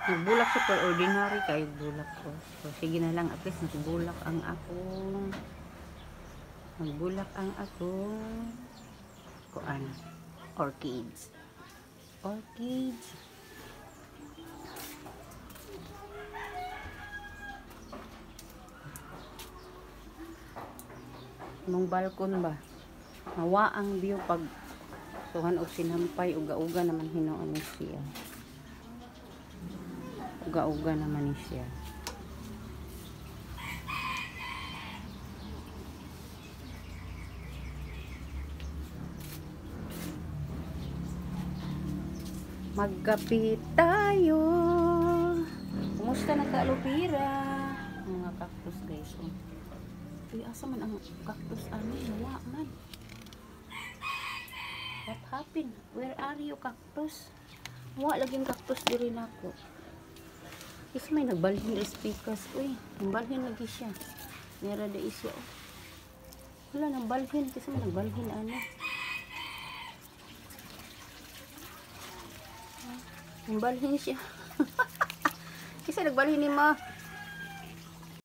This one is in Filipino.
Nagbulak siya for ordinary kayo bulak ko. So sige na lang, at least nagbulak ang akong kuan orchids. Nung balkon ba, nawa ang view pag suhan og sinampay, uga-uga naman hinuon ni siya. Uga-uga naman ni siya. Magkapit tayo. Kumusta na ka, Lupira? Mga cactus guys. Oh. Uy, asa man ang cactus ano? Nawa man. What happened? Where are you, cactus? Nawa laging cactus diri nako. Kasi may nagbalhin na speakers. Uy, nagbalhin lagi siya. Nera da isya. Oh. Wala, nagbalhin. Kasi may nagbalhin ano. Nagbalhin siya. Kasi nagbalhin ni ma.